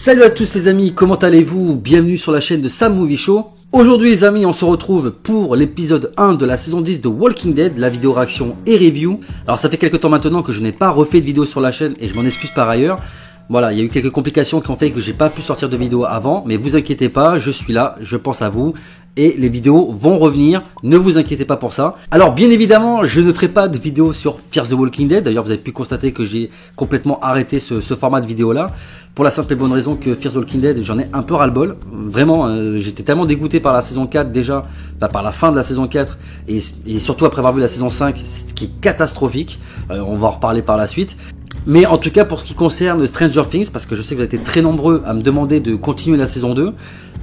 Salut à tous les amis, comment allez-vous? Bienvenue sur la chaîne de Sam Movie Show. Aujourd'hui les amis, on se retrouve pour l'épisode 1 de la saison 10 de Walking Dead, la vidéo réaction et review. Alors ça fait quelques temps maintenant que je n'ai pas refait de vidéo sur la chaîne et je m'en excuse par ailleurs. Voilà, il y a eu quelques complications qui ont fait que j'ai pas pu sortir de vidéo avant, mais vous inquiétez pas, je suis là, je pense à vous. Et les vidéos vont revenir, ne vous inquiétez pas pour ça. Alors bien évidemment, je ne ferai pas de vidéo sur Fear the Walking Dead. D'ailleurs, vous avez pu constater que j'ai complètement arrêté ce format de vidéo là. Pour la simple et bonne raison que Fear the Walking Dead, j'en ai un peu ras-le-bol. Vraiment, j'étais tellement dégoûté par la saison 4 déjà, par la fin de la saison 4. Et surtout après avoir vu la saison 5, ce qui est catastrophique. On va en reparler par la suite. Mais en tout cas, pour ce qui concerne Stranger Things, parce que je sais que vous avez été très nombreux à me demander de continuer la saison 2,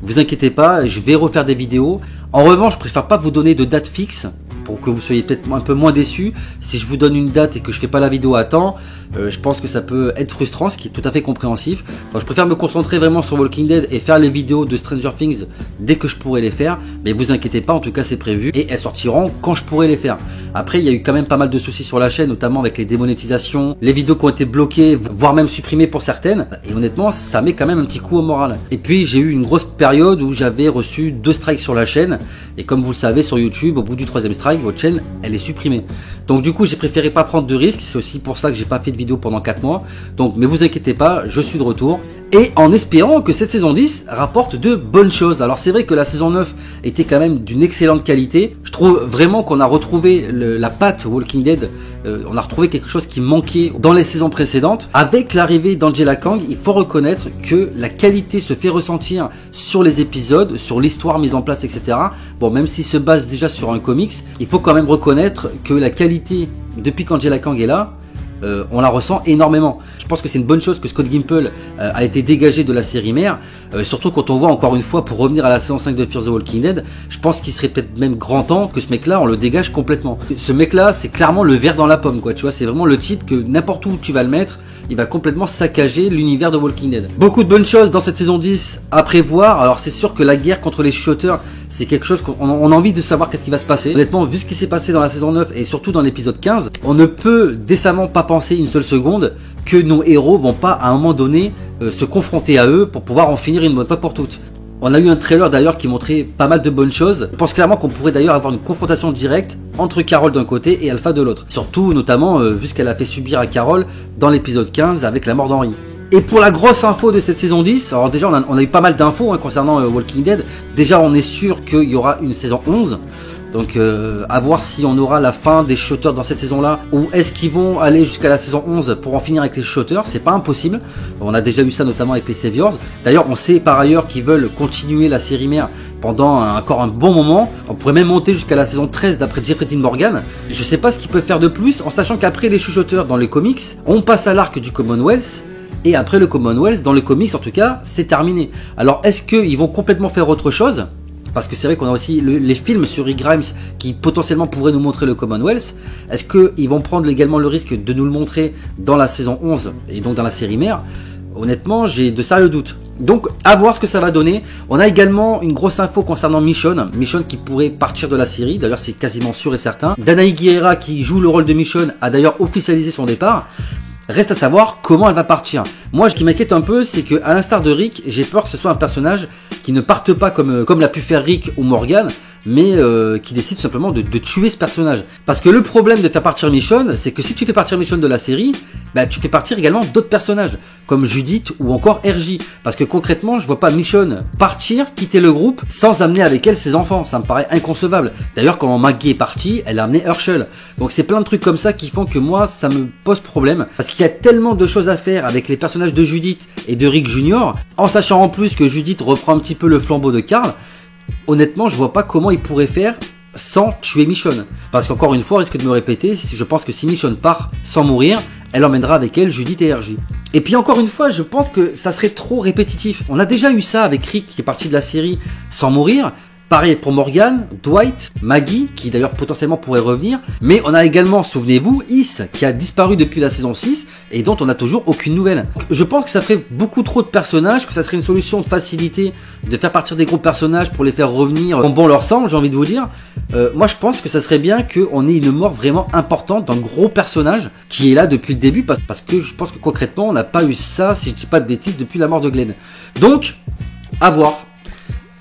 vous inquiétez pas, je vais refaire des vidéos. En revanche, je préfère pas vous donner de date fixe pour que vous soyez peut-être un peu moins déçus. Si je vous donne une date et que je fais pas la vidéo à temps, je pense que ça peut être frustrant, ce qui est tout à fait compréhensif. Donc je préfère me concentrer vraiment sur Walking Dead et faire les vidéos de Stranger Things dès que je pourrai les faire. Mais vous inquiétez pas, en tout cas c'est prévu et elles sortiront quand je pourrai les faire. Après il y a eu quand même pas mal de soucis sur la chaîne, notamment avec les démonétisations, les vidéos qui ont été bloquées, voire même supprimées pour certaines. Et honnêtement ça met quand même un petit coup au moral. Et puis j'ai eu une grosse période où j'avais reçu 2 strikes sur la chaîne. Et comme vous le savez sur YouTube, au bout du 3e strike, votre chaîne elle est supprimée. Donc du coup j'ai préféré pas prendre de risques. C'est aussi pour ça que j'ai pas fait de vidéo pendant 4 mois. Donc mais vous inquiétez pas, je suis de retour. Et en espérant que cette saison 10 rapporte de bonnes choses. Alors c'est vrai que la saison 9 était quand même d'une excellente qualité. Je trouve vraiment qu'on a retrouvé la patte Walking Dead. On a retrouvé quelque chose qui manquait dans les saisons précédentes. Avec l'arrivée d'Angela Kang, il faut reconnaître que la qualité se fait ressentir sur les épisodes, sur l'histoire mise en place, etc. Bon, même s'il se base déjà sur un comics, il faut quand même reconnaître que la qualité, depuis qu'Angela Kang est là, on la ressent énormément. Je pense que c'est une bonne chose que Scott Gimple a été dégagé de la série mère, surtout quand on voit encore une fois, pour revenir à la saison 5 de Fear the Walking Dead, je pense qu'il serait peut-être même grand temps que ce mec là on le dégage complètement. Ce mec là c'est clairement le ver dans la pomme quoi, tu vois, c'est vraiment le type que n'importe où tu vas le mettre, il va complètement saccager l'univers de Walking Dead. Beaucoup de bonnes choses dans cette saison 10 à prévoir. Alors c'est sûr que la guerre contre les chuchoteurs, c'est quelque chose qu'on a envie de savoir qu'est-ce qui va se passer. Honnêtement, vu ce qui s'est passé dans la saison 9 et surtout dans l'épisode 15, on ne peut décemment pas penser une seule seconde que nos héros vont pas à un moment donné se confronter à eux pour pouvoir en finir une bonne fois pour toutes. On a eu un trailer d'ailleurs qui montrait pas mal de bonnes choses. Je pense clairement qu'on pourrait d'ailleurs avoir une confrontation directe entre Carol d'un côté et Alpha de l'autre. Surtout notamment vu ce qu'elle a fait subir à Carol dans l'épisode 15 avec la mort d'Henry. Et pour la grosse info de cette saison 10, alors déjà on a eu pas mal d'infos concernant Walking Dead. Déjà on est sûr qu'il y aura une saison 11. Donc à voir si on aura la fin des shooters dans cette saison là, ou est-ce qu'ils vont aller jusqu'à la saison 11 pour en finir avec les shooters. C'est pas impossible, on a déjà eu ça notamment avec les Saviors. D'ailleurs on sait par ailleurs qu'ils veulent continuer la série mère pendant encore un bon moment. On pourrait même monter jusqu'à la saison 13 d'après Jeffrey Dean Morgan. Je sais pas ce qu'ils peuvent faire de plus, en sachant qu'après les chuchoteurs dans les comics, on passe à l'arc du Commonwealth. Et après le Commonwealth, dans les comics en tout cas, c'est terminé. Alors est-ce qu'ils vont complètement faire autre chose ? Parce que c'est vrai qu'on a aussi les films sur Rick Grimes qui potentiellement pourraient nous montrer le Commonwealth. Est-ce qu'ils vont prendre également le risque de nous le montrer dans la saison 11 et donc dans la série mère? Honnêtement, j'ai de sérieux doutes. Donc, à voir ce que ça va donner. On a également une grosse info concernant Michonne. Michonne qui pourrait partir de la série. D'ailleurs, c'est quasiment sûr et certain. Danae Guerrera, qui joue le rôle de Michonne, a d'ailleurs officialisé son départ. Reste à savoir comment elle va partir. Moi, ce qui m'inquiète un peu, c'est que à l'instar de Rick, j'ai peur que ce soit un personnage qui ne parte pas comme l'a pu faire Rick ou Morgan, mais qui décide tout simplement de tuer ce personnage. Parce que le problème de faire partir Michonne, c'est que si tu fais partir Michonne de la série, bah, tu fais partir également d'autres personnages, comme Judith ou encore RJ. Parce que concrètement, je vois pas Michonne partir, quitter le groupe, sans amener avec elle ses enfants. Ça me paraît inconcevable. D'ailleurs, quand Maggie est partie, elle a amené Herschel. Donc c'est plein de trucs comme ça qui font que moi, ça me pose problème. Parce qu'il y a tellement de choses à faire avec les personnages de Judith et de Rick Jr., en sachant en plus que Judith reprend un petit peu le flambeau de Carl. Honnêtement, je vois pas comment ils pourraient faire sans tuer Michonne. Parce qu'encore une fois, risque de me répéter, je pense que si Michonne part sans mourir, elle emmènera avec elle Judith et RJ. Et puis encore une fois, je pense que ça serait trop répétitif. On a déjà eu ça avec Rick qui est parti de la série sans mourir. Pareil pour Morgan, Dwight, Maggie, qui d'ailleurs potentiellement pourrait revenir. Mais on a également, souvenez-vous, Is, qui a disparu depuis la saison 6 et dont on n'a toujours aucune nouvelle. Je pense que ça ferait beaucoup trop de personnages, que ça serait une solution de facilité de faire partir des gros personnages pour les faire revenir comme bon leur semble, j'ai envie de vous dire. Moi je pense que ça serait bien qu'on ait une mort vraiment importante d'un gros personnage qui est là depuis le début, parce que je pense que concrètement on n'a pas eu ça, si je dis pas de bêtises, depuis la mort de Glenn. Donc, à voir.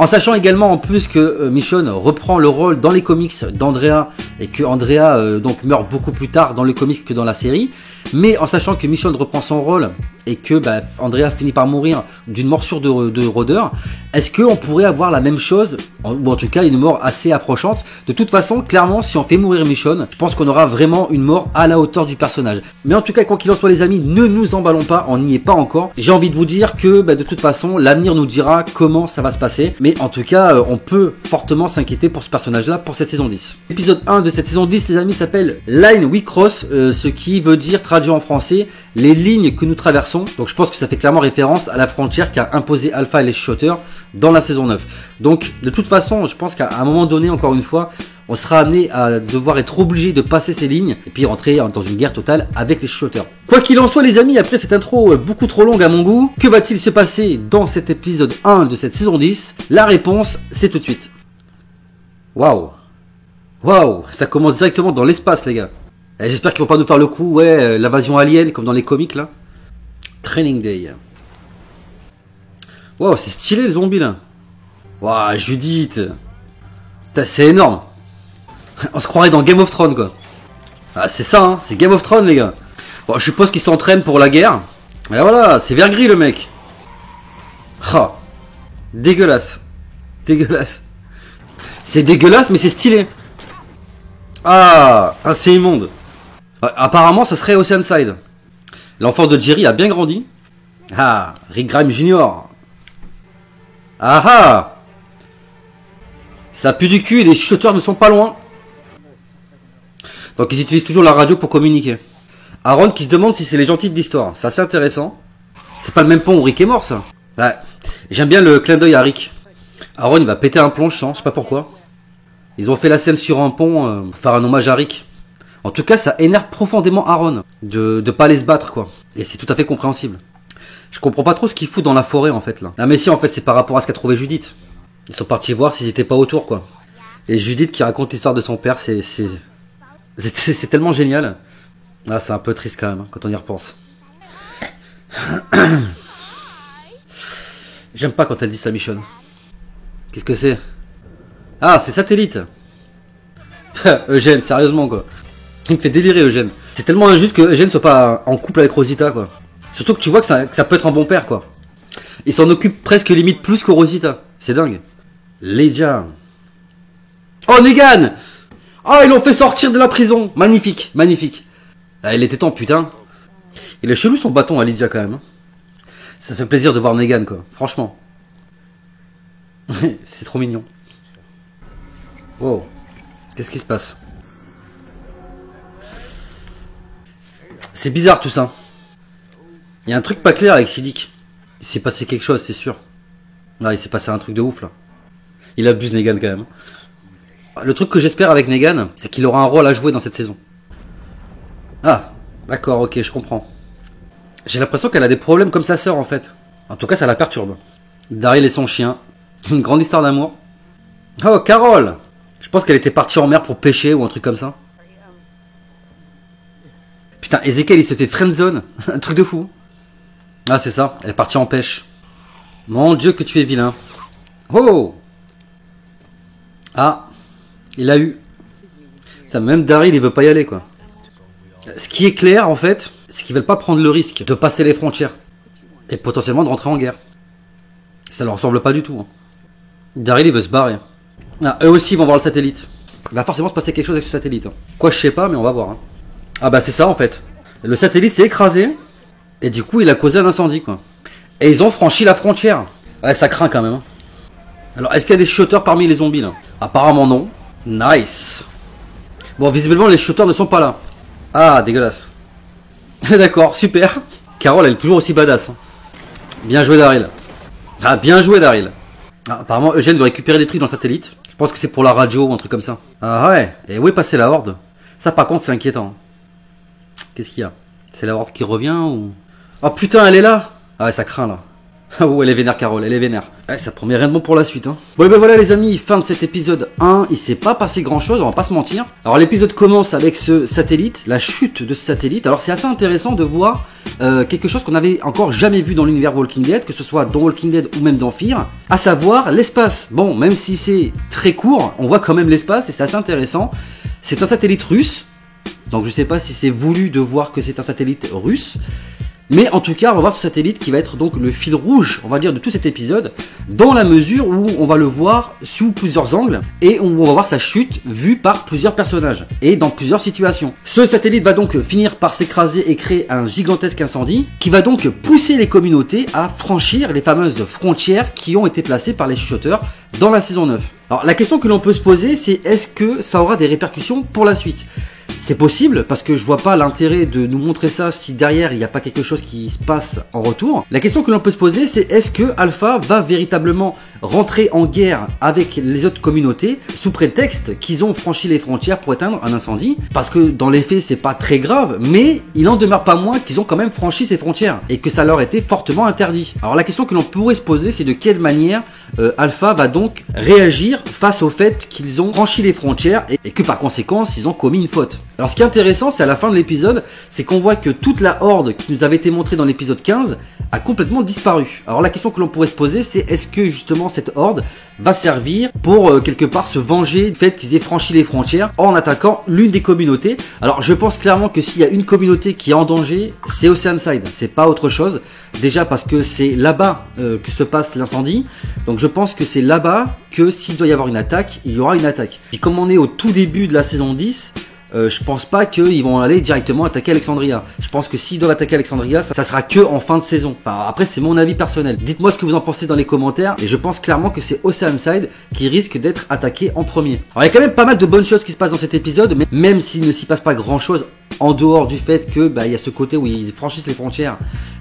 En sachant également en plus que Michonne reprend le rôle dans les comics d'Andrea et que Andrea donc meurt beaucoup plus tard dans le comics que dans la série, mais en sachant que Michonne reprend son rôle et que Andrea finit par mourir d'une morsure de rôdeur, est-ce qu'on pourrait avoir la même chose, ou en tout cas une mort assez approchante? De toute façon, clairement, si on fait mourir Michonne, je pense qu'on aura vraiment une mort à la hauteur du personnage. Mais en tout cas, quoi qu'il en soit les amis, ne nous emballons pas, on n'y est pas encore. J'ai envie de vous dire que de toute façon, l'avenir nous dira comment ça va se passer, mais en tout cas, on peut fortement s'inquiéter pour ce personnage-là pour cette saison 10. L'épisode 1 de cette saison 10, les amis, s'appelle Line We Cross, ce qui veut dire, traduit en français, les lignes que nous traversons. Donc je pense que ça fait clairement référence à la frontière qu'a imposé Alpha et les chuchoteurs dans la saison 9. Donc de toute façon, je pense qu'à un moment donné, encore une fois, on sera amené à devoir être obligé de passer ces lignes et puis rentrer dans une guerre totale avec les chuchoteurs. Quoi qu'il en soit les amis, après cette intro beaucoup trop longue à mon goût, que va-t-il se passer dans cet épisode 1 de cette saison 10? La réponse, c'est tout de suite. Waouh. Waouh, ça commence directement dans l'espace les gars. J'espère qu'ils vont pas nous faire le coup, ouais, l'invasion alien comme dans les comics là. Training Day. Wow, c'est stylé le zombie là. Waouh, Judith. C'est énorme. On se croirait dans Game of Thrones quoi. Ah, c'est ça, hein, c'est Game of Thrones les gars. Bon, je suppose qu'ils s'entraînent pour la guerre. Et voilà, c'est vert gris le mec. Ah, dégueulasse. Dégueulasse. C'est dégueulasse mais c'est stylé. Ah, c'est immonde. Apparemment, ça serait Oceanside. L'enfant de Jerry a bien grandi. Ah, Rick Grimes Jr. Ah ah. Ça pue du cul et les chuchoteurs ne sont pas loin. Donc ils utilisent toujours la radio pour communiquer. Aaron qui se demande si c'est les gentils de l'histoire. C'est assez intéressant. C'est pas le même pont où Rick est mort ça. Ouais. J'aime bien le clin d'œil à Rick. Aaron il va péter un plomb, je sais pas pourquoi. Ils ont fait la scène sur un pont pour faire un hommage à Rick. En tout cas, ça énerve profondément Aaron de pas aller se battre, quoi. Et c'est tout à fait compréhensible. Je comprends pas trop ce qu'il fout dans la forêt, en fait, là. Ah, mais si, en fait, c'est par rapport à ce qu'a trouvé Judith. Ils sont partis voir s'ils étaient pas autour, quoi. Et Judith qui raconte l'histoire de son père, c'est tellement génial. Ah, c'est un peu triste, quand même, hein, quand on y repense. J'aime pas quand elle dit ça, Michonne. Qu'est-ce que c'est? Ah, c'est Satellite. Eugène, sérieusement, quoi. Il me fait délirer Eugène. C'est tellement injuste que Eugène soit pas en couple avec Rosita quoi. Surtout que tu vois que ça peut être un bon père quoi. Il s'en occupe presque limite plus que Rosita. C'est dingue. Leia. Oh Negan. Oh ils l'ont fait sortir de la prison. Magnifique, magnifique. Ah, il était temps putain. Il est chelou son bâton à Lydia quand même. Hein. Ça fait plaisir de voir Negan quoi. Franchement. C'est trop mignon. Wow. Qu'est-ce qui se passe? C'est bizarre tout ça. Il y a un truc pas clair avec Siddiq. Il s'est passé quelque chose, c'est sûr. Là, il s'est passé un truc de ouf là. Il abuse Negan quand même. Le truc que j'espère avec Negan, c'est qu'il aura un rôle à jouer dans cette saison. Ah, d'accord, ok, je comprends. J'ai l'impression qu'elle a des problèmes comme sa sœur en fait. En tout cas, ça la perturbe. Daryl et son chien. Une grande histoire d'amour. Oh, Carole. Je pense qu'elle était partie en mer pour pêcher ou un truc comme ça. Putain, Ezekiel il se fait friendzone. Un truc de fou. Ah c'est ça, elle est partie en pêche. Mon Dieu que tu es vilain. Oh. Ah, il a eu. Ça, même Daryl il veut pas y aller quoi. Ce qui est clair en fait, c'est qu'ils veulent pas prendre le risque de passer les frontières. Et potentiellement de rentrer en guerre. Ça leur ressemble pas du tout. Hein. Daryl il veut se barrer. Ah, eux aussi ils vont voir le satellite. Il va forcément se passer quelque chose avec ce satellite. Hein. Quoi je sais pas mais on va voir. Hein. Ah bah c'est ça en fait. Le satellite s'est écrasé. Et du coup il a causé un incendie quoi. Et ils ont franchi la frontière. Ouais ça craint quand même. Hein. Alors est-ce qu'il y a des shooters parmi les zombies là? Apparemment non. Nice. Bon visiblement les shooters ne sont pas là. Ah dégueulasse. D'accord super. Carole elle est toujours aussi badass. Hein. Bien joué Daryl. Ah bien joué Daryl. Ah, apparemment, Eugène veut récupérer des trucs dans le satellite. Je pense que c'est pour la radio ou un truc comme ça. Ah ouais, et où est passée la Horde? Ça par contre c'est inquiétant. Qu'est-ce qu'il y a? C'est la Horde qui revient ou... Oh putain, elle est là. Ah ouais, ça craint là. Ah ouais, elle est vénère Carole, elle est vénère. Ouais, ça promet rien de bon pour la suite, hein. Bon, et ben voilà les amis, fin de cet épisode 1. Il s'est pas passé grand chose, on va pas se mentir. Alors l'épisode commence avec ce satellite, la chute de ce satellite. Alors c'est assez intéressant de voir quelque chose qu'on avait encore jamais vu dans l'univers Walking Dead, que ce soit dans Walking Dead ou même dans Fear, à savoir l'espace. Bon, même si c'est très court, on voit quand même l'espace et c'est assez intéressant. C'est un satellite russe, donc je sais pas si c'est voulu de voir que c'est un satellite russe. Mais en tout cas, on va voir ce satellite qui va être donc le fil rouge, on va dire, de tout cet épisode, dans la mesure où on va le voir sous plusieurs angles et on va voir sa chute vue par plusieurs personnages et dans plusieurs situations. Ce satellite va donc finir par s'écraser et créer un gigantesque incendie qui va donc pousser les communautés à franchir les fameuses frontières qui ont été placées par les chuchoteurs dans la saison 9. Alors la question que l'on peut se poser, c'est est-ce que ça aura des répercussions pour la suite ? C'est possible parce que je vois pas l'intérêt de nous montrer ça si derrière il n'y a pas quelque chose qui se passe en retour. La question que l'on peut se poser, c'est est-ce que Alpha va véritablement rentrer en guerre avec les autres communautés sous prétexte qu'ils ont franchi les frontières pour éteindre un incendie? Parce que dans les faits c'est pas très grave, mais il en demeure pas moins qu'ils ont quand même franchi ces frontières et que ça leur était fortement interdit. Alors la question que l'on pourrait se poser, c'est de quelle manière Alpha va donc réagir face au fait qu'ils ont franchi les frontières et que par conséquent ils ont commis une faute. Alors ce qui est intéressant, c'est à la fin de l'épisode, c'est qu'on voit que toute la horde qui nous avait été montrée dans l'épisode 15 a complètement disparu. Alors la question que l'on pourrait se poser, c'est est-ce que justement cette horde va servir pour quelque part se venger du fait qu'ils aient franchi les frontières en attaquant l'une des communautés. Alors je pense clairement que s'il y a une communauté qui est en danger, c'est Oceanside, c'est pas autre chose. Déjà parce que c'est là-bas que se passe l'incendie, donc je pense que c'est là-bas que s'il doit y avoir une attaque, il y aura une attaque. Et comme on est au tout début de la saison 10, je pense pas qu'ils vont aller directement attaquer Alexandria. Je pense que s'ils doivent attaquer Alexandria, ça sera que en fin de saison. Enfin, après, c'est mon avis personnel. Dites-moi ce que vous en pensez dans les commentaires. Et je pense clairement que c'est Oceanside qui risque d'être attaqué en premier. Alors, il y a quand même pas mal de bonnes choses qui se passent dans cet épisode, mais même s'il ne s'y passe pas grand-chose, en dehors du fait que il y a ce côté où ils franchissent les frontières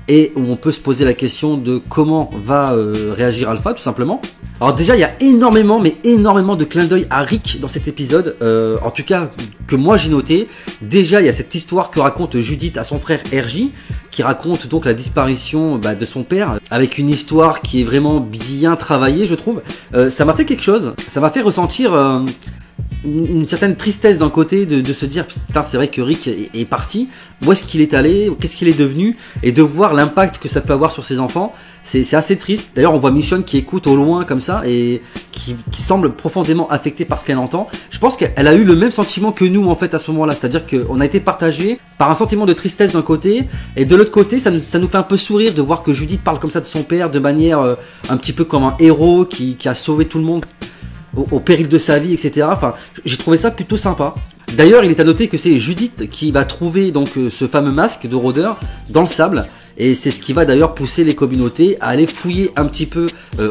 et où on peut se poser la question de comment va réagir Alpha, tout simplement. Alors déjà, il y a énormément, mais énormément de clins d'œil à Rick dans cet épisode, en tout cas que moi j'ai noté. Déjà, il y a cette histoire que raconte Judith à son frère RJ, qui raconte donc la disparition de son père, avec une histoire qui est vraiment bien travaillée, je trouve. Ça m'a fait quelque chose, ça m'a fait ressentir une certaine tristesse d'un côté de se dire putain, c'est vrai que Rick est parti, où est-ce qu'il est allé, qu'est-ce qu'il est devenu, et de voir l'impact que ça peut avoir sur ses enfants, c'est assez triste. D'ailleurs on voit Michonne qui écoute au loin comme ça et qui semble profondément affectée par ce qu'elle entend. Je pense qu'elle a eu le même sentiment que nous en fait à ce moment-là, c'est-à-dire qu'on a été partagé par un sentiment de tristesse d'un côté, et de l'autre côté ça nous fait un peu sourire de voir que Judith parle comme ça de son père de manière un petit peu comme un héros qui a sauvé tout le monde au péril de sa vie, etc. Enfin, j'ai trouvé ça plutôt sympa. D'ailleurs, il est à noter que c'est Judith qui va trouver donc ce fameux masque de rôdeur dans le sable. Et c'est ce qui va d'ailleurs pousser les communautés à aller fouiller un petit peu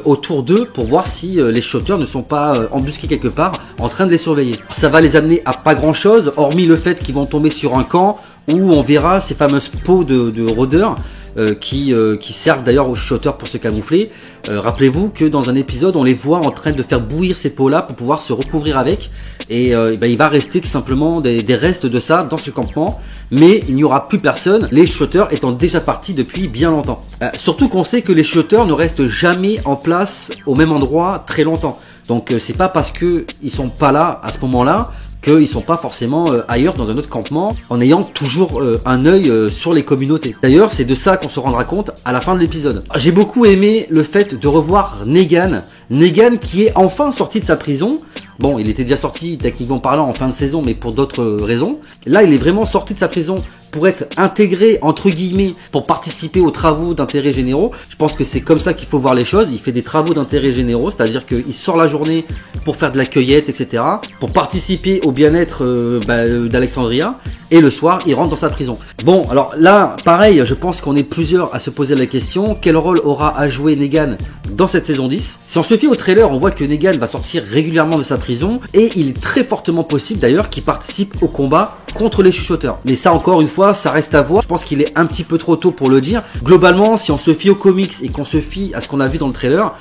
autour d'eux pour voir si les shooters ne sont pas embusqués quelque part en train de les surveiller. Ça va les amener à pas grand chose, hormis le fait qu'ils vont tomber sur un camp où on verra ces fameuses peaux de rôdeurs qui servent d'ailleurs aux shooters pour se camoufler. Rappelez-vous que dans un épisode on les voit en train de faire bouillir ces peaux là pour pouvoir se recouvrir avec, et il va rester tout simplement des restes de ça dans ce campement, mais il n'y aura plus personne, les shooters étant déjà partis depuis bien longtemps. Surtout qu'on sait que les shooters ne restent jamais en place au même endroit très longtemps, donc c'est pas parce que ils sont pas là à ce moment là qu'ils sont pas forcément ailleurs dans un autre campement, en ayant toujours un œil sur les communautés. D'ailleurs, c'est de ça qu'on se rendra compte à la fin de l'épisode. J'ai beaucoup aimé le fait de revoir Negan qui est enfin sorti de sa prison. Bon, il était déjà sorti techniquement parlant en fin de saison, mais pour d'autres raisons. Là, il est vraiment sorti de sa prison pour être intégré, entre guillemets, pour participer aux travaux d'intérêt généraux. Je pense que c'est comme ça qu'il faut voir les choses. Il fait des travaux d'intérêt généraux, c'est-à-dire qu'il sort la journée pour faire de la cueillette, etc., pour participer au bien-être d'Alexandria, et le soir, il rentre dans sa prison. Bon, alors là, pareil, je pense qu'on est plusieurs à se poser la question, quel rôle aura à jouer Negan dans cette saison 10? Si on se fie au trailer, on voit que Negan va sortir régulièrement de sa prison, et il est très fortement possible d'ailleurs qu'il participe au combat contre les chuchoteurs. Mais ça, encore une fois, ça reste à voir. Je pense qu'il est un petit peu trop tôt pour le dire. Globalement, si on se fie aux comics et qu'on se fie à ce qu'on a vu dans le trailer,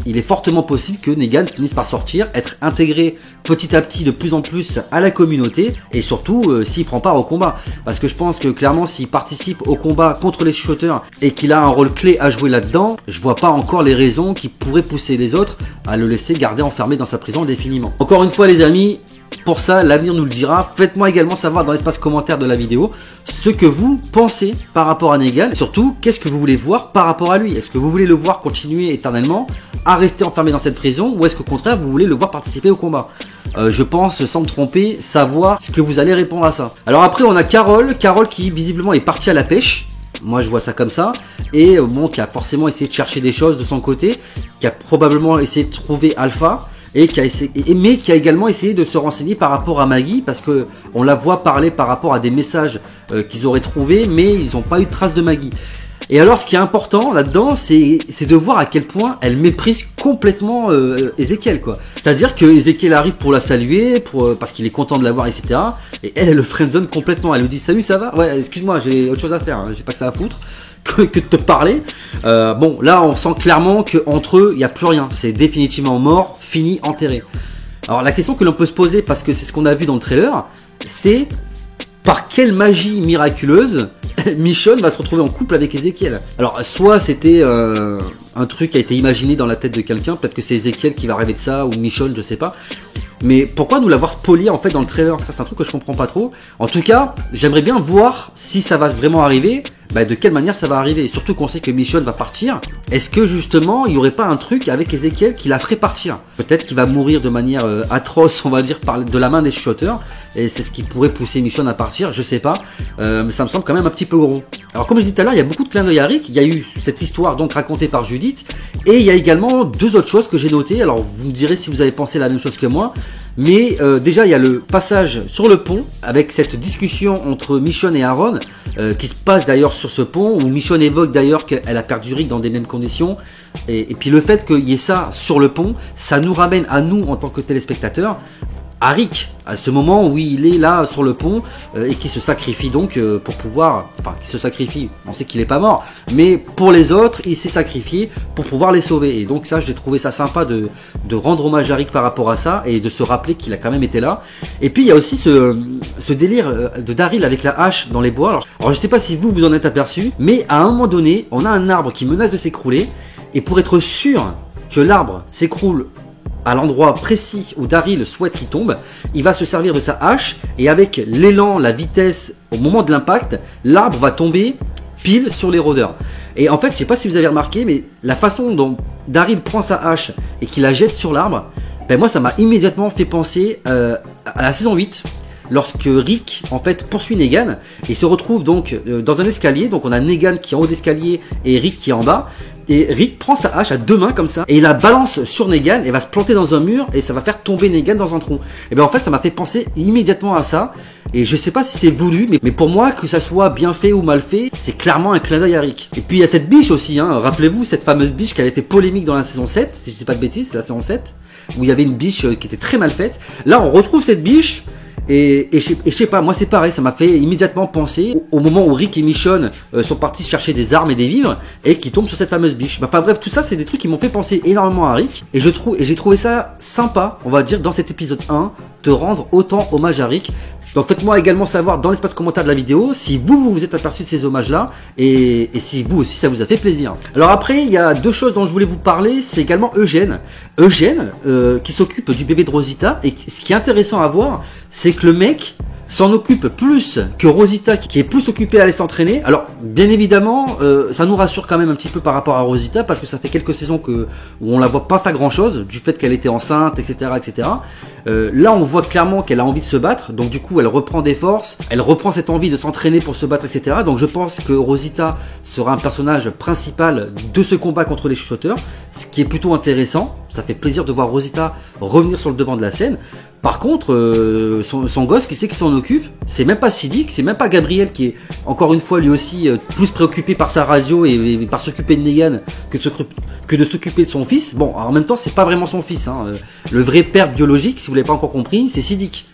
il est fortement possible que Negan finisse par sortir, être intégré petit à petit de plus en plus à la communauté, et surtout s'il prend part au combat. Parce que je pense que clairement s'il participe au combat contre les chuchoteurs et qu'il a un rôle clé à jouer là-dedans, je vois pas encore les raisons qui pourraient pousser les autres à le laisser garder enfermé dans sa prison indéfiniment. Encore une fois les amis, pour ça, l'avenir nous le dira. Faites-moi également savoir dans l'espace commentaire de la vidéo ce que vous pensez par rapport à Negan. Et surtout, qu'est-ce que vous voulez voir par rapport à lui? Est-ce que vous voulez le voir continuer éternellement à rester enfermé dans cette prison, ou est-ce qu'au contraire, vous voulez le voir participer au combat? Je pense, sans me tromper, savoir ce que vous allez répondre à ça. Alors après, on a Carole qui visiblement est partie à la pêche. Moi je vois ça comme ça, et bon, qui a forcément essayé de chercher des choses de son côté, qui a probablement essayé de trouver Alpha, et qui a essayé, mais qui a également essayé de se renseigner par rapport à Maggie, parce que on la voit parler par rapport à des messages qu'ils auraient trouvés, mais ils n'ont pas eu de trace de Maggie. Et alors ce qui est important là-dedans, c'est de voir à quel point elle méprise complètement Ezekiel, quoi. C'est-à-dire que Ezekiel arrive pour la saluer, parce qu'il est content de la voir, etc. Et elle le friendzone complètement. Elle lui dit salut, ça va? Ouais, excuse-moi, j'ai autre chose à faire, hein. J'ai pas que ça à foutre que de te parler. Bon, là on sent clairement que entre eux il n'y a plus rien. C'est définitivement mort, fini, enterré. Alors la question que l'on peut se poser, parce que c'est ce qu'on a vu dans le trailer, c'est par quelle magie miraculeuse Michonne va se retrouver en couple avec Ezekiel. Alors soit c'était un truc qui a été imaginé dans la tête de quelqu'un, peut-être que c'est Ezekiel qui va rêver de ça, ou Michonne, je sais pas. Mais pourquoi nous l'avoir spoilé en fait dans le trailer? Ça c'est un truc que je comprends pas trop. En tout cas, j'aimerais bien voir si ça va vraiment arriver, de quelle manière ça va arriver. Et surtout qu'on sait que Michonne va partir. Est-ce que justement il n'y aurait pas un truc avec Ezekiel qui la ferait partir? Peut-être qu'il va mourir de manière atroce, on va dire, de la main des chuchoteurs. Et c'est ce qui pourrait pousser Michonne à partir, je sais pas. Mais ça me semble quand même un petit peu gros. Alors comme je disais tout à l'heure, il y a beaucoup de clins d'œil à Rick. Il y a eu cette histoire donc racontée par Judith. Et il y a également deux autres choses que j'ai notées. Alors vous me direz si vous avez pensé la même chose que moi. Mais déjà il y a le passage sur le pont avec cette discussion entre Michonne et Aaron qui se passe d'ailleurs sur ce pont, où Michonne évoque d'ailleurs qu'elle a perdu Rick dans des mêmes conditions. Et puis le fait qu'il y ait ça sur le pont, ça nous ramène à nous en tant que téléspectateurs à Rick, à ce moment où il est là sur le pont et qui se sacrifie donc pour pouvoir, enfin qui se sacrifie, on sait qu'il est pas mort, mais pour les autres il s'est sacrifié pour pouvoir les sauver. Et donc ça, j'ai trouvé ça sympa de rendre hommage à Rick par rapport à ça, et de se rappeler qu'il a quand même été là. Et puis il y a aussi ce délire de Daryl avec la hache dans les bois. Alors je sais pas si vous en êtes aperçu, mais à un moment donné on a un arbre qui menace de s'écrouler, et pour être sûr que l'arbre s'écroule à l'endroit précis où Daryl souhaite qu'il tombe, il va se servir de sa hache, et avec l'élan, la vitesse, au moment de l'impact, l'arbre va tomber pile sur les rôdeurs. Et en fait, je sais pas si vous avez remarqué, mais la façon dont Daryl prend sa hache et qu'il la jette sur l'arbre, moi ça m'a immédiatement fait penser à la saison 8, lorsque Rick en fait poursuit Negan et se retrouve donc dans un escalier. Donc on a Negan qui est en haut d'escalier et Rick qui est en bas, et Rick prend sa hache à deux mains comme ça et il la balance sur Negan et va se planter dans un mur, et ça va faire tomber Negan dans un trou. Et en fait ça m'a fait penser immédiatement à ça, et je sais pas si c'est voulu, mais pour moi, que ça soit bien fait ou mal fait, c'est clairement un clin d'œil à Rick. Et puis il y a cette biche aussi, hein. Rappelez-vous cette fameuse biche qui avait fait polémique dans la saison 7, si je dis pas de bêtises, c'est la saison 7 où il y avait une biche qui était très mal faite. Là on retrouve cette biche. Et je sais pas, moi c'est pareil, ça m'a fait immédiatement penser au moment où Rick et Michonne sont partis chercher des armes et des vivres, et qui tombent sur cette fameuse biche. Enfin bref, tout ça c'est des trucs qui m'ont fait penser énormément à Rick, et j'ai trouvé ça sympa, on va dire, dans cet épisode 1, de rendre autant hommage à Rick. Donc faites-moi également savoir dans l'espace commentaire de la vidéo si vous êtes aperçu de ces hommages là, et si vous aussi ça vous a fait plaisir. Alors après il y a deux choses dont je voulais vous parler, c'est également Eugène qui s'occupe du bébé de Rosita, et ce qui est intéressant à voir, c'est que le mec s'en occupe plus que Rosita, qui est plus occupée à aller s'entraîner. Alors bien évidemment ça nous rassure quand même un petit peu par rapport à Rosita, parce que ça fait quelques saisons où on la voit pas faire grand chose, du fait qu'elle était enceinte, etc. Là on voit clairement qu'elle a envie de se battre, donc du coup elle reprend des forces, elle reprend cette envie de s'entraîner pour se battre, etc. Donc je pense que Rosita sera un personnage principal de ce combat contre les chuchoteurs, ce qui est plutôt intéressant. Ça fait plaisir de voir Rosita revenir sur le devant de la scène. Par contre, son gosse, qui c'est qui s'en occupe? C'est même pas Siddiq, c'est même pas Gabriel, qui est encore une fois lui aussi plus préoccupé par sa radio et par s'occuper de Negan que de s'occuper de son fils. Bon, en même temps, c'est pas vraiment son fils, hein. Le vrai père biologique, si vous l'avez pas encore compris, c'est Siddiq.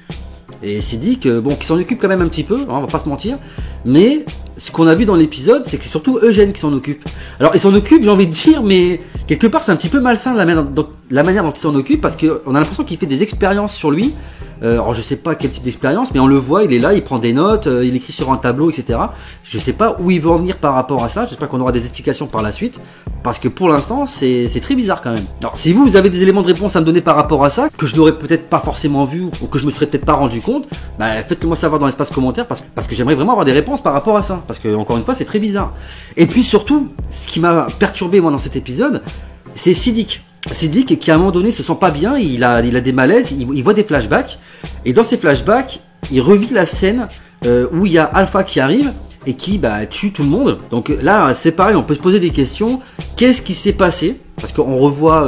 Et Siddiq, bon, qui s'en occupe quand même un petit peu, hein, on va pas se mentir, mais ce qu'on a vu dans l'épisode, c'est que c'est surtout Eugène qui s'en occupe. Alors il s'en occupe, j'ai envie de dire, mais quelque part c'est un petit peu malsain la manière dont il s'en occupe, parce qu'on a l'impression qu'il fait des expériences sur lui. Alors je sais pas quel type d'expérience, mais on le voit, il est là, il prend des notes, il écrit sur un tableau, etc. Je sais pas où il veut en venir par rapport à ça, j'espère qu'on aura des explications par la suite, parce que pour l'instant c'est très bizarre quand même. Alors si vous avez des éléments de réponse à me donner par rapport à ça, que je n'aurais peut-être pas forcément vu, ou que je me serais peut-être pas rendu compte, bah faites-le moi savoir dans l'espace commentaire, parce que j'aimerais vraiment avoir des réponses par rapport à ça, parce que encore une fois c'est très bizarre. Et puis surtout, ce qui m'a perturbé moi dans cet épisode, c'est Siddiq. Siddiq qui à un moment donné se sent pas bien, il a des malaises, il voit des flashbacks, et dans ces flashbacks, il revit la scène où il y a Alpha qui arrive et qui tue tout le monde. Donc là c'est pareil, on peut se poser des questions. Qu'est-ce qui s'est passé? Parce qu'on revoit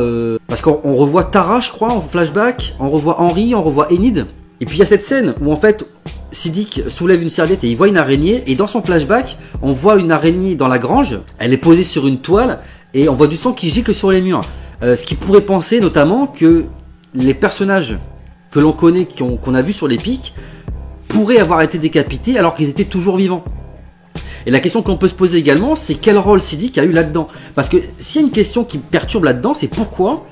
Tara, je crois, en flashback, on revoit Henry, on revoit Enid. Et puis il y a cette scène où en fait Siddiq soulève une serviette et il voit une araignée, et dans son flashback on voit une araignée dans la grange, elle est posée sur une toile et on voit du sang qui gicle sur les murs. Ce qui pourrait penser notamment que les personnages que l'on connaît, qu'on a vus sur les pics, pourraient avoir été décapités alors qu'ils étaient toujours vivants. Et la question qu'on peut se poser également, c'est quel rôle Siddiq a eu là-dedans. Parce que s'il y a une question qui me perturbe là-dedans, c'est pourquoi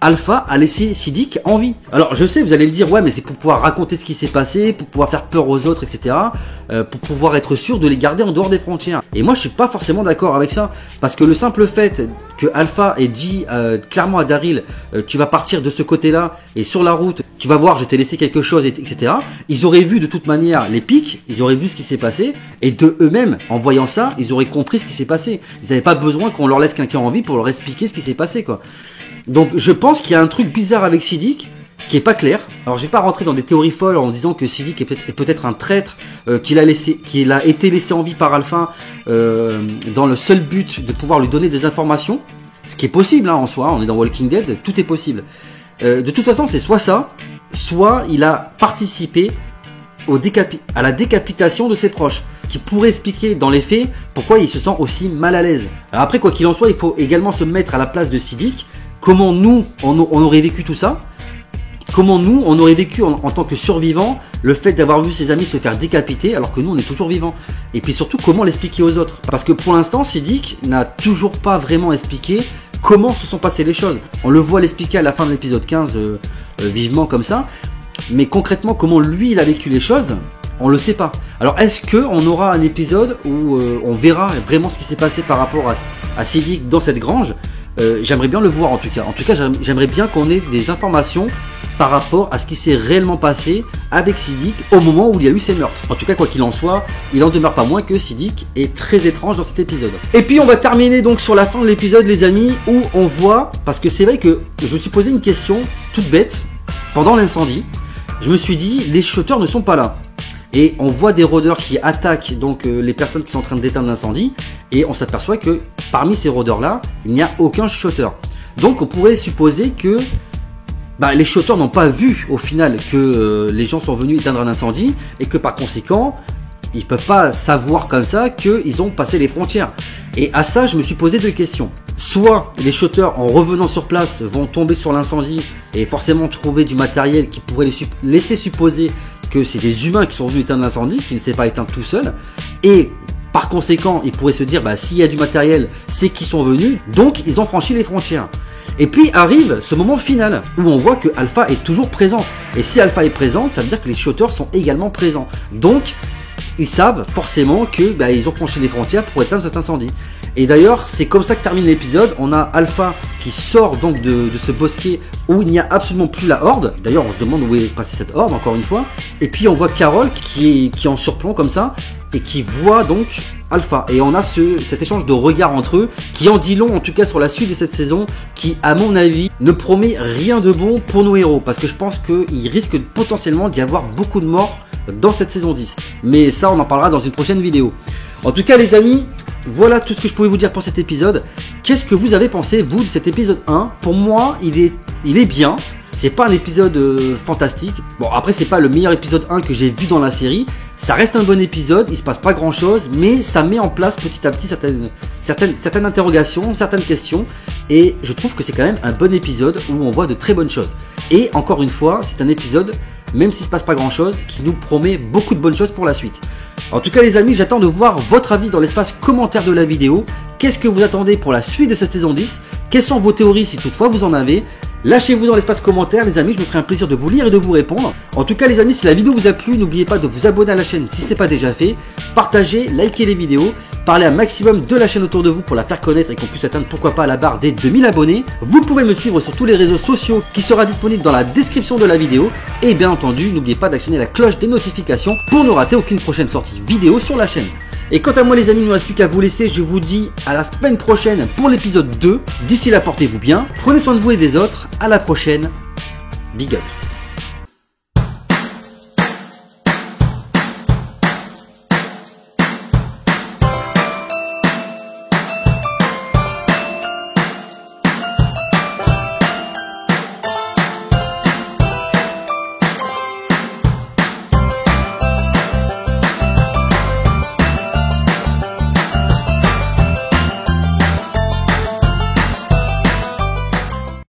Alpha a laissé Siddiq en vie. Alors je sais, vous allez me dire, ouais mais c'est pour pouvoir raconter ce qui s'est passé, pour pouvoir faire peur aux autres, etc. Pour pouvoir être sûr de les garder en dehors des frontières. Et moi je suis pas forcément d'accord avec ça, parce que le simple fait que Alpha ait dit clairement à Daryl, tu vas partir de ce côté-là, et sur la route, tu vas voir, je t'ai laissé quelque chose, etc. Ils auraient vu de toute manière les pics, ils auraient vu ce qui s'est passé, et de eux-mêmes, en voyant ça, ils auraient compris ce qui s'est passé. Ils n'avaient pas besoin qu'on leur laisse quelqu'un en vie pour leur expliquer ce qui s'est passé, quoi. Donc je pense qu'il y a un truc bizarre avec Siddiq qui est pas clair. Alors je vais pas rentrer dans des théories folles en disant que Siddiq est peut-être un traître, qu'il a été laissé en vie par Alpha dans le seul but de pouvoir lui donner des informations, ce qui est possible en soi. On est dans Walking Dead, tout est possible. De toute façon c'est soit ça, soit il a participé à la décapitation de ses proches, qui pourrait expliquer dans les faits pourquoi il se sent aussi mal à l'aise. Alors après, quoi qu'il en soit, il faut également se mettre à la place de Siddiq. Comment nous, on aurait vécu tout ça? Comment nous, on aurait vécu en tant que survivants le fait d'avoir vu ses amis se faire décapiter alors que nous, on est toujours vivants? Et puis surtout, comment l'expliquer aux autres? Parce que pour l'instant, Siddiq n'a toujours pas vraiment expliqué comment se sont passées les choses. On le voit l'expliquer à la fin de l'épisode 15, vivement comme ça. Mais concrètement, comment lui, il a vécu les choses, on le sait pas. Alors, est-ce qu'on aura un épisode où on verra vraiment ce qui s'est passé par rapport à Siddiq dans cette grange? J'aimerais bien le voir en tout cas. En tout cas, j'aimerais bien qu'on ait des informations par rapport à ce qui s'est réellement passé avec Siddiq au moment où il y a eu ces meurtres. En tout cas, quoi qu'il en soit, il en demeure pas moins que Siddiq est très étrange dans cet épisode. Et puis on va terminer donc sur la fin de l'épisode, les amis, où on voit, parce que c'est vrai que je me suis posé une question toute bête pendant l'incendie. Je me suis dit, les chuchoteurs ne sont pas là. Et on voit des rôdeurs qui attaquent donc les personnes qui sont en train d'éteindre l'incendie, et on s'aperçoit que parmi ces rôdeurs là, il n'y a aucun chuchoteur. Donc on pourrait supposer que les chuchoteurs n'ont pas vu au final que les gens sont venus éteindre un incendie, et que par conséquent ils peuvent pas savoir comme ça qu'ils ont passé les frontières. Et à ça je me suis posé deux questions. Soit les chuchoteurs en revenant sur place vont tomber sur l'incendie et forcément trouver du matériel qui pourrait laisser supposer que c'est des humains qui sont venus éteindre l'incendie, qui ne s'est pas éteint tout seul, et par conséquent ils pourraient se dire s'il y a du matériel c'est qu'ils sont venus, donc ils ont franchi les frontières. Et puis arrive ce moment final où on voit que Alpha est toujours présente, et si Alpha est présente, ça veut dire que les chuchoteurs sont également présents, donc ils savent forcément que ils ont franchi les frontières pour éteindre cet incendie. Et d'ailleurs c'est comme ça que termine l'épisode. On a Alpha qui sort donc de ce bosquet où il n'y a absolument plus la horde. D'ailleurs on se demande où est passée cette horde encore une fois. Et puis on voit Carol qui est en surplomb comme ça et qui voit donc Alpha. Et on a cet échange de regards entre eux qui en dit long en tout cas sur la suite de cette saison, qui à mon avis ne promet rien de bon pour nos héros, parce que je pense qu'il risque potentiellement d'y avoir beaucoup de morts dans cette saison 10. Mais ça on en parlera dans une prochaine vidéo. En tout cas les amis, voilà tout ce que je pouvais vous dire pour cet épisode. Qu'est-ce que vous avez pensé vous de cet épisode 1? Pour moi il est bien. C'est pas un épisode fantastique. Bon après c'est pas le meilleur épisode 1 que j'ai vu dans la série. Ça reste un bon épisode, il se passe pas grand chose, mais ça met en place petit à petit certaines interrogations, certaines questions. Et je trouve que c'est quand même un bon épisode où on voit de très bonnes choses. Et encore une fois, c'est un épisode, même s'il se passe pas grand chose, qui nous promet beaucoup de bonnes choses pour la suite. En tout cas les amis, j'attends de voir votre avis dans l'espace commentaire de la vidéo. Qu'est-ce que vous attendez pour la suite de cette saison 10? Quelles sont vos théories si toutefois vous en avez? Lâchez-vous dans l'espace commentaire les amis, je me ferai un plaisir de vous lire et de vous répondre. En tout cas les amis, si la vidéo vous a plu, n'oubliez pas de vous abonner à la chaîne si ce n'est pas déjà fait. Partagez, likez les vidéos, parlez un maximum de la chaîne autour de vous pour la faire connaître et qu'on puisse atteindre pourquoi pas la barre des 2000 abonnés. Vous pouvez me suivre sur tous les réseaux sociaux qui sera disponible dans la description de la vidéo. Et bien entendu, n'oubliez pas d'actionner la cloche des notifications pour ne rater aucune prochaine sortie vidéo sur la chaîne. Et quant à moi les amis, il ne me reste plus qu'à vous laisser, je vous dis à la semaine prochaine pour l'épisode 2. D'ici là, portez-vous bien, prenez soin de vous et des autres, à la prochaine, big up.